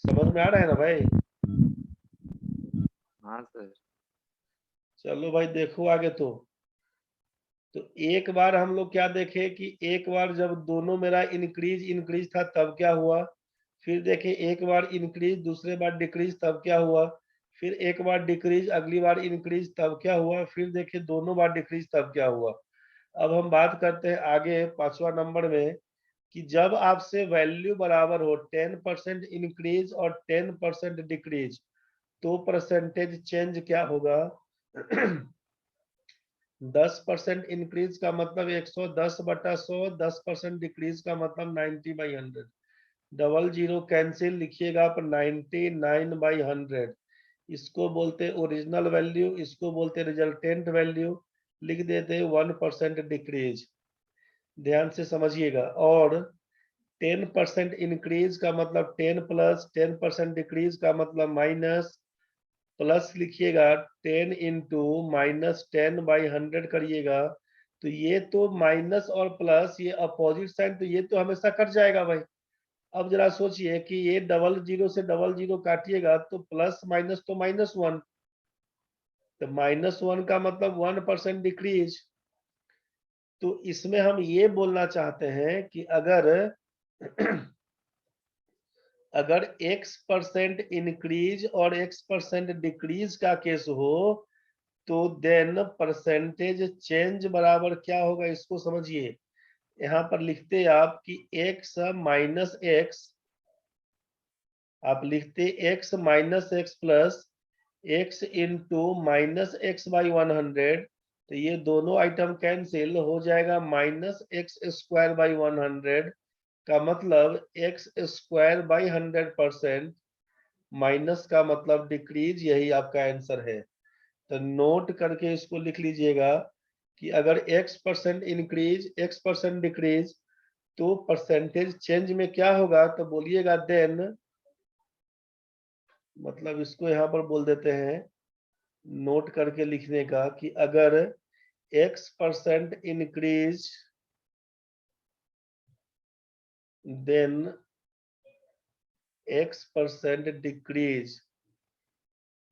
समझ में आ रहा है ना भाई? हाँ सर। चलो भाई देखो आगे। तो एक बार हम लोग क्या देखे कि एक बार जब दोनों मेरा इंक्रीज इंक्रीज था तब क्या हुआ, फिर देखे एक बार इंक्रीज दूसरे बार डिक्रीज तब क्या हुआ, फिर एक बार डिक्रीज अगली बार इंक्रीज तब क्या हुआ, फिर देखे दोनों बार डिक्रीज तब क्या हुआ। अब हम बात करते हैं आगे 5वां नंबर में कि जब आपसे वैल्यू बराबर हो 10% इंक्रीज और 10% डिक्रीज, तो परसेंटेज चेंज क्या होगा। 10% इंक्रीज का मतलब 110/100, 10% डिक्रीज का मतलब 90/100। डबल जीरो कैंसिल, लिखिएगा आप 99/100। इसको बोलते ओरिजिनल वैल्यू, इसको बोलते रिजल्टेंट वैल्यू, लिख देते 1% डिक्रीज। ध्यान से समझिएगा। और 10% इंक्रीज का मतलब 10 प्लस, 10% डिक्रीज का मतलब माइनस, प्लस लिखिएगा 10 इंटू -10/100 करिएगा, तो ये तो माइनस और प्लस ये अपोजिट साइन, तो ये तो हमेशा कट जाएगा भाई। अब जरा सोचिए कि ये डबल जीरो से डबल जीरो काटिएगा तो प्लस माइनस तो -1, तो -1 का मतलब 1% डिक्रीज। तो इसमें हम ये बोलना चाहते हैं कि अगर अगर x% इंक्रीज और x% डिक्रीज का केस हो, तो देन परसेंटेज चेंज बराबर क्या होगा, इसको समझिए। यहाँ पर लिखते आप कि x माइनस एक्स, आप लिखते x minus x plus x into -x/100, तो ये दोनों आइटम कैंसिल हो जाएगा, -x²/100 का मतलब x²/100%, माइनस का मतलब डिक्रीज, यही आपका आंसर है। तो नोट करके इसको लिख लीजिएगा कि अगर x% इंक्रीज x% डिक्रीज, तो परसेंटेज चेंज में क्या होगा, तो बोलिएगा देन, मतलब इसको यहाँ पर बोल देते हैं नोट करके लिखने का कि अगर x% increase then x% decrease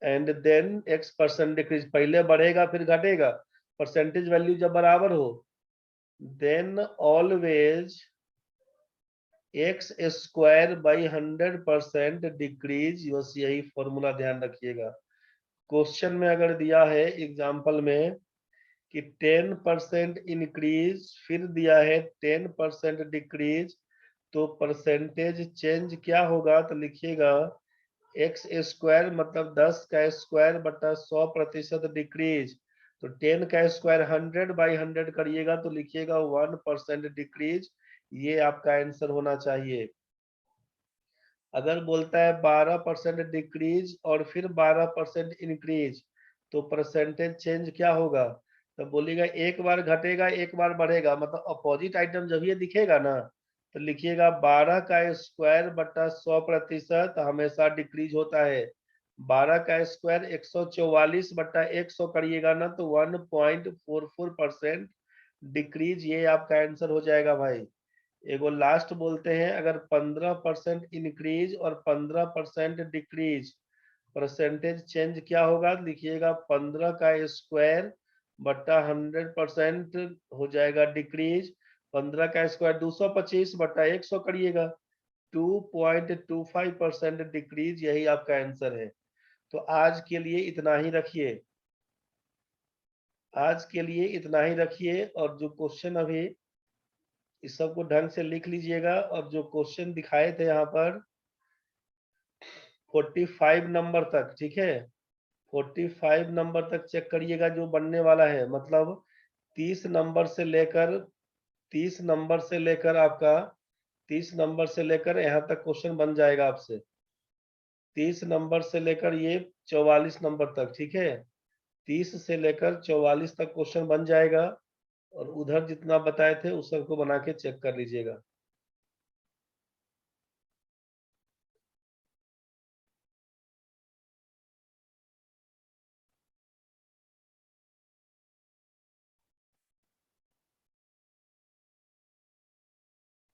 and then x% decrease, पहले बढ़ेगा फिर घटेगा, परसेंटेज वैल्यू जब बराबर हो, then always x square by 100% decrease, बस यही फॉर्मूला ध्यान रखिएगा। क्वेश्चन में अगर दिया है एग्जाम्पल में कि 10% इंक्रीज, फिर दिया है 10% डिक्रीज, तो परसेंटेज चेंज क्या होगा? तो लिखिएगा एक्स स्क्वायर मतलब 10 का स्क्वायर बटा 100% डिक्रीज, तो 10 का स्क्वायर 100/100 करिएगा तो लिखिएगा 1% डिक्रीज। ये आपका आंसर होना चाहिए। अगर बोलता है 12% डिक्रीज और फिर 12% इंक्रीज, तो परसेंटेज चेंज क्या होगा? तो बोलिएगा एक बार घटेगा एक बार बढ़ेगा, मतलब अपोजिट आइटम जब ये दिखेगा ना, तो लिखिएगा 12 का स्क्वायर बटा 100% हमेशा डिक्रीज होता है। 12 का स्क्वायर 144 बटा 100 करिएगा ना तो 1.44% डिक्रीज, ये आपका आंसर हो जाएगा भाई। एगो लास्ट बोलते हैं, अगर 15% इंक्रीज और 15% डिक्रीज, परसेंटेज चेंज क्या होगा? लिखिएगा 15 का स्क्वायर बटा 100% हो जाएगा डिक्रीज। 15 का स्क्वायर 225 बटा 100 करिएगा, 2.25% डिक्रीज, यही आपका आंसर है। तो आज के लिए इतना ही रखिए, आज के लिए इतना ही रखिए। और जो क्वेश्चन अभी इस सबको ढंग से लिख लीजिएगा, और जो क्वेश्चन दिखाए थे यहाँ पर 45 नंबर तक, ठीक है, 45 नंबर तक चेक करिएगा जो बनने वाला है। मतलब 30 नंबर से लेकर 30 नंबर से लेकर आपका 30 नंबर से लेकर यहाँ तक क्वेश्चन बन जाएगा आपसे। 30 नंबर से लेकर ये 44 नंबर तक, ठीक है, 30 से लेकर 44 तक क्वेश्चन बन जाएगा। और उधर जितना बताए थे उस सबको बना के चेक कर लीजिएगा।